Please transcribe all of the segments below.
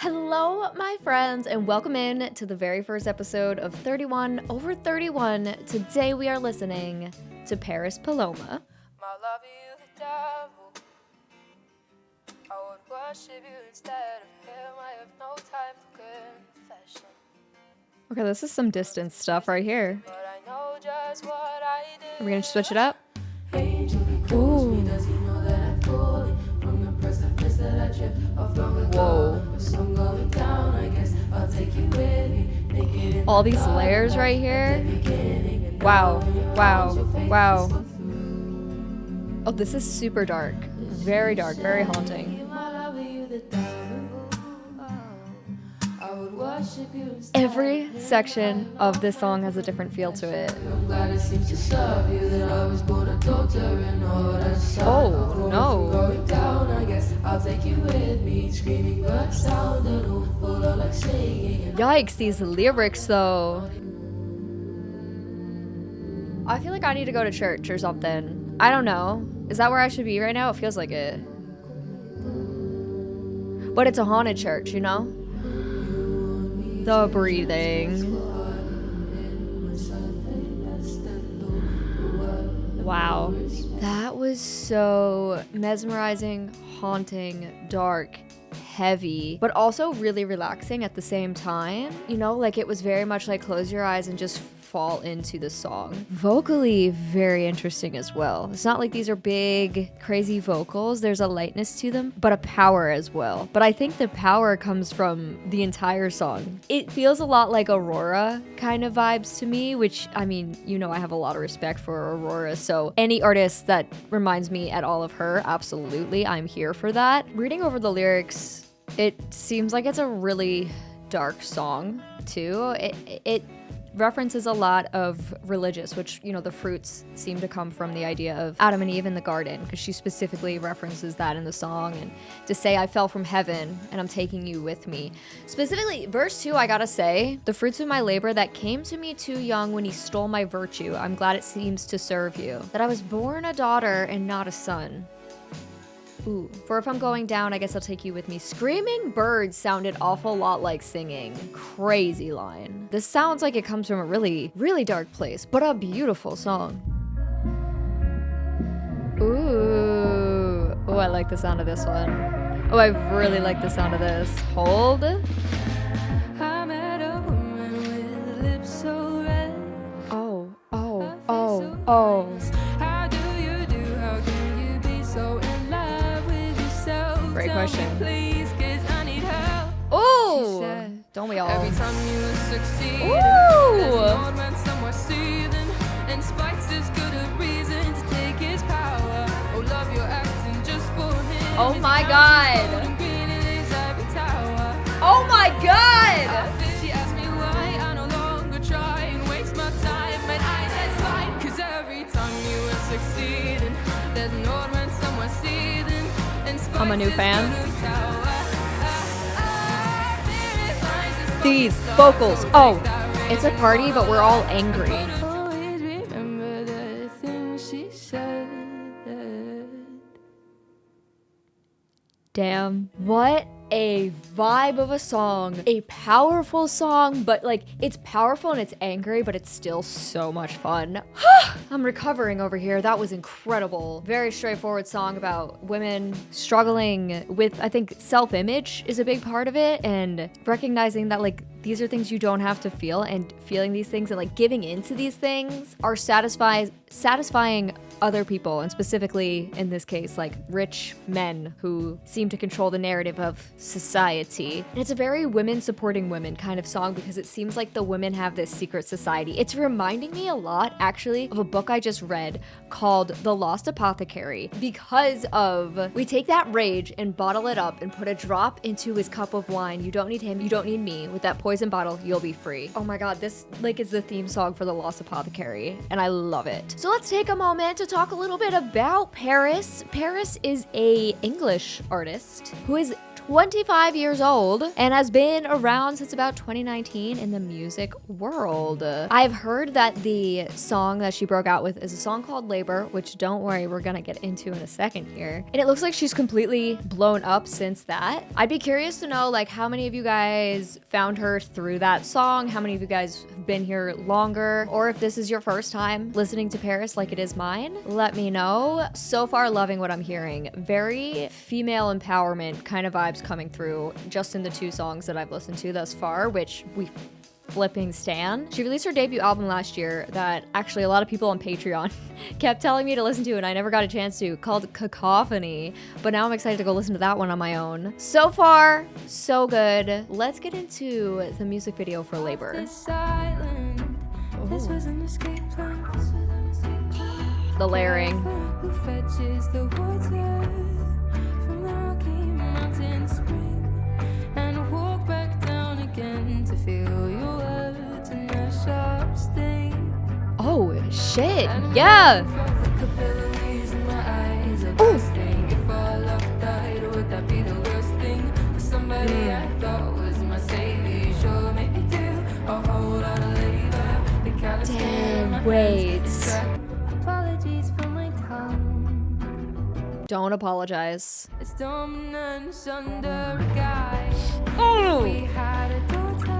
Hello, my friends, and welcome in to the very first episode of 31 over 31. Today we are listening to Paris Paloma. My love, you the devil. I would worship you instead of him. I have no time for confession. Okay, this is some distance stuff right here. But I know just what I did. Are we gonna switch it up? Ooh. Whoa. All these layers right here. Wow. Oh, this is super dark. Very dark, very haunting. Every section of this song has a different feel to it. Oh, no. Yikes, these lyrics, though. I feel like I need to go to church or something. I don't know. Is that where I should be right now? It feels like it. But it's a haunted church, you know? The breathing. Wow. That was so mesmerizing, haunting, dark, heavy, but also really relaxing at the same time. You know, like it was very much like close your eyes and just fall into the song. Vocally, very interesting as well. It's not like these are big, crazy vocals. There's a lightness to them, but a power as well. But I think the power comes from the entire song. It feels a lot like Aurora kind of vibes to me, which, I mean, you know I have a lot of respect for Aurora, so any artist that reminds me at all of her, absolutely, I'm here for that. Reading over the lyrics, it seems like it's a really dark song, too. It references a lot of religious, which, you know, the fruits seem to come from the idea of Adam and Eve in the garden, because she specifically references that in the song, and to say I fell from heaven and I'm taking you with me. Specifically, verse 2, I gotta say, the fruits of my labor that came to me too young when he stole my virtue. I'm glad it seems to serve you. That I was born a daughter and not a son. Ooh, for if I'm going down, I guess I'll take you with me. Screaming birds sounded awful lot like singing. Crazy line. This sounds like it comes from a really, really dark place, but a beautiful song. Ooh. Oh, I like the sound of this one. Oh, I really like the sound of this. Hold. I met a woman with lips so red. Oh. How do you do? How can you be so in love with yourself? Great Tell me question. please, 'cause I need help. Oh, She said, don't we all? every time you succeed, Ooh. there's an old man somewhere seething, and spite's as good a reason to take his power. Oh, love, you're acting just for him. Oh His my mountains God. gold and green in his ivory tower. Oh my God! She asked me why I no longer try and waste my time, and I said fine, 'cause every time you were succeeding, there's an old man somewhere seething, and I'm a new spite's fan. as good a tower. These vocals. Oh, it's a party, but we're all angry. Always remember the things she said. Damn. What a vibe of a song. A powerful song, but like it's powerful and it's angry, but it's still so much fun. I'm recovering over here. That was incredible. Very straightforward song about women struggling with, I think, self-image is a big part of it, and recognizing that like these are things you don't have to feel, and feeling these things and like giving into these things are satisfying other people, and specifically in this case like rich men who seem to control the narrative of society. And it's a very women supporting women kind of song, because it seems like the women have this secret society. It's reminding me a lot actually of a book I just read called The Lost Apothecary, because of we take that rage and bottle it up and put a drop into his cup of wine. You don't need him, you don't need me. With that poison bottle, you'll be free. Oh my God, this like is the theme song for The Lost Apothecary, and I love it. So let's take a moment to talk a little bit about Paris. Paris is a English artist who is 25 years old and has been around since about 2019 in the music world. I've heard that the song that she broke out with is a song called Labor, which don't worry, we're gonna get into in a second here. And it looks like she's completely blown up since that. I'd be curious to know like how many of you guys found her through that song, how many of you guys have been here longer, or if this is your first time listening to Paris like it is mine, let me know. So far loving what I'm hearing. Very female empowerment kind of vibes coming through just in the 2 songs that I've listened to thus far, which we flipping stan. She released her debut album last year that actually a lot of people on Patreon kept telling me to listen to and I never got a chance to, called Cacophony, but now I'm excited to go listen to that one on my own. So far, so good. Let's get into the music video for Labor. The layering. Who fetches the water from the Rocky Mountain spring and walk back down again to feel your words and their sharp sting. Oh shit, yeah. If our love died, would that be the worst thing? For somebody I thought was my savior, sure make me do a whole lot of labor. The callous skin on my hands wait. apologies for my tongue. Don't apologize. It's dominance under a guy. Oh! We had a daughter.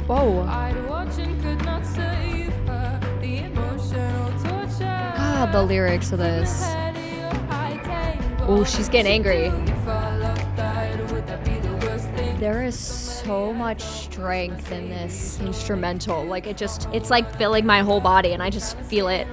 Whoa. I'd watch and could not save her. The emotional torture. God, the lyrics of this. Head of your high table. Oh, she's getting angry. If our love died, would that be the worst thing? There is so much strength in this instrumental. Like it's like filling my whole body and I just feel it.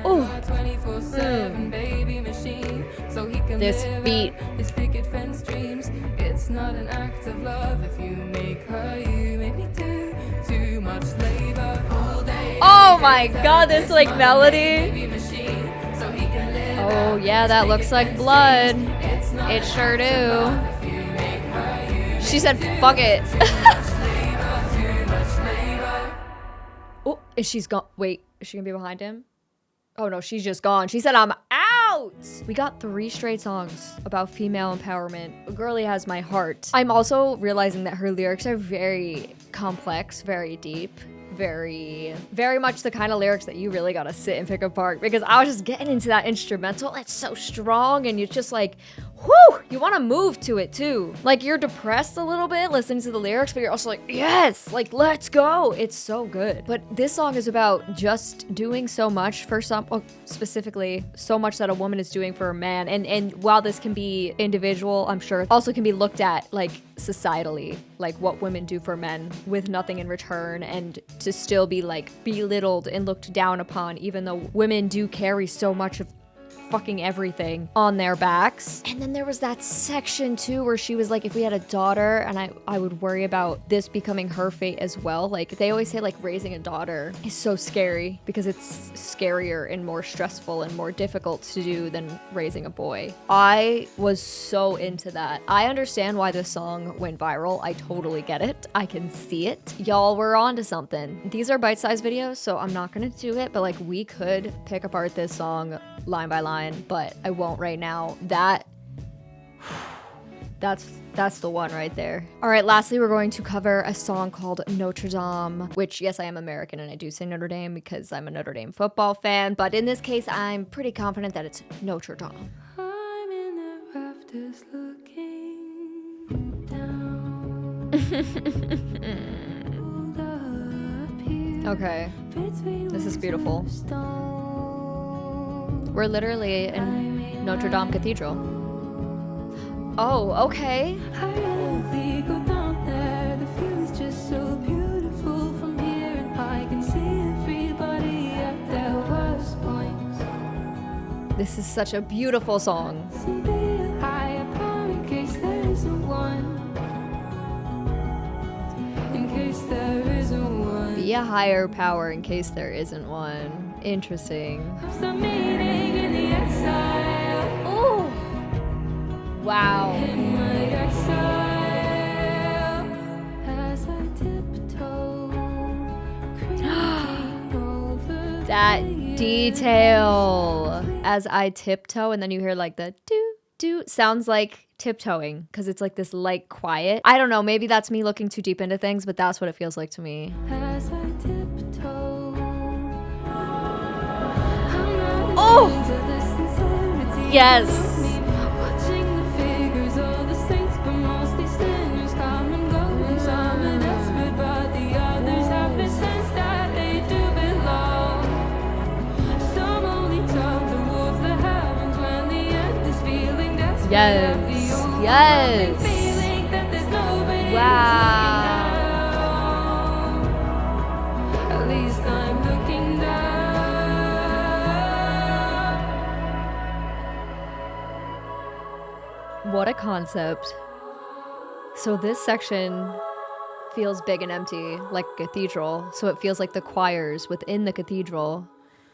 Oh. 24/7 baby machine. So he can This live beat. out his picket fence dreams. It's not an act of love if you make her, you make me do too much labor all day. Oh my god, this like melody. Baby machine. So he can live Oh out yeah, his that picket looks like fence blood. dreams. It's not It an sure act of do. love if you make her, you She said fuck it. too much labor. Oh, is she's gone? Wait, is she gonna be behind him? Oh no, she's just gone. She said I'm out. We got 3 straight songs about female empowerment. Girlie has my heart. I'm also realizing that her lyrics are very complex, very deep, very much the kind of lyrics that you really gotta sit and pick apart, because I was just getting into that instrumental. It's so strong and you're just like, whew, you want to move to it too. Like you're depressed a little bit listening to the lyrics, but you're also like, yes, like let's go. It's so good. But this song is about just doing so much for specifically so much that a woman is doing for a man. And while this can be individual, I'm sure it also can be looked at like societally, like what women do for men with nothing in return, and to still be like belittled and looked down upon, even though women do carry so much of fucking everything on their backs. And then there was that section too where she was like, if we had a daughter, and I would worry about this becoming her fate as well. Like they always say like raising a daughter is so scary because it's scarier and more stressful and more difficult to do than raising a boy. I was so into that. I understand why this song went viral. I totally get it. I can see it. Y'all were onto something. These are bite-sized videos, so I'm not gonna do it, but like we could pick apart this song line by line, but I won't right now. That's the one right there. All right, lastly, we're going to cover a song called Notre Dame, which, yes, I am American and I do say Notre Dame because I'm a Notre Dame football fan, but in this case, I'm pretty confident that it's Notre Dame. I'm in the rafters looking down. Okay, this is beautiful. We're literally in Notre Dame Cathedral. Oh, okay. I only go down there. The view is just so beautiful from here, and I can see everybody at their worst points. This is such a beautiful song. And be a higher power in case there isn't one. In case there isn't one. Be a higher power in case there isn't one. Interesting. Of some meaning in the exile. Oh, wow. In my exile, as I tiptoe, creaking over That the detail as I tiptoe, and then you hear like the do do sounds like tiptoeing because it's like this light quiet. I don't know, maybe that's me looking too deep into things, but that's what it feels like to me. As I tiptoe, Oh! into the sincerity Yes. of me, watching the figures of the saints, but mostly sinners come and go. And some are desperate, but the others have the sense that they do belong. Some only turn towards the heavens when the end is feeling desperate. Yes. Have the overwhelming Yes. feeling that there's nobody Wow. looking down. At least I'm looking down. What a concept. So this section feels big and empty, like a cathedral. So it feels like the choirs within the cathedral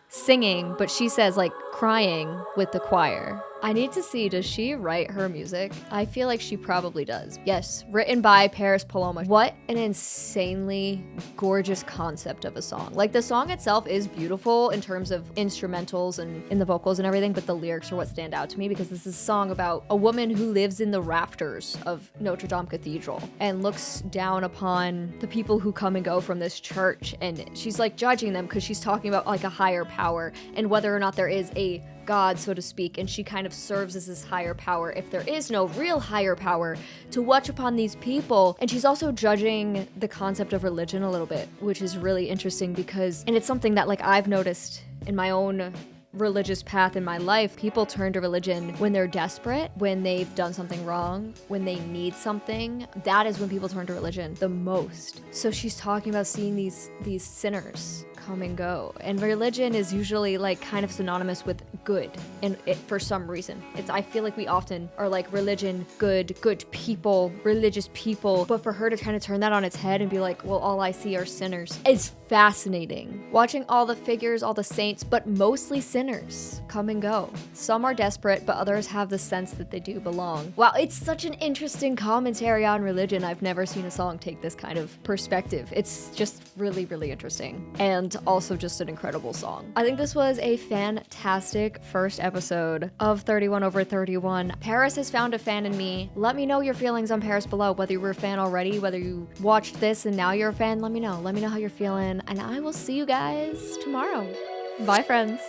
singing, but she says like crying with the choir. I need to see, does she write her music? I feel like she probably does. Yes, written by Paris Paloma. What an insanely gorgeous concept of a song. Like the song itself is beautiful in terms of instrumentals and in the vocals and everything, but the lyrics are what stand out to me because this is a song about a woman who lives in the rafters of Notre Dame Cathedral and looks down upon the people who come and go from this church, and she's like judging them because she's talking about like a higher power and whether or not there is a God, so to speak, and she kind of serves as this higher power if there is no real higher power to watch upon these people. And she's also judging the concept of religion a little bit, which is really interesting because, and it's something that like I've noticed in my own religious path in my life, people turn to religion when they're desperate, when they've done something wrong, when they need something. That is when people turn to religion the most. So she's talking about seeing these sinners come and go, and religion is usually like kind of synonymous with good, and it, for some reason I feel like we often are like religion, good people, religious people, but for her to kind of turn that on its head and be like, well, all I see are sinners, is fascinating. Watching all the figures, all the saints, but mostly sinners come and go. Some are desperate, but others have the sense that they do belong. Wow, it's such an interesting commentary on religion. I've never seen a song take this kind of perspective. It's just really, really interesting, and also just an incredible song. I think this was a fantastic first episode of 31 over 31. Paris has found a fan in me. Let me know your feelings on Paris below, whether you were a fan already, whether you watched this and now you're a fan. Let me know how you're feeling, and I will see you guys tomorrow. Bye, friends.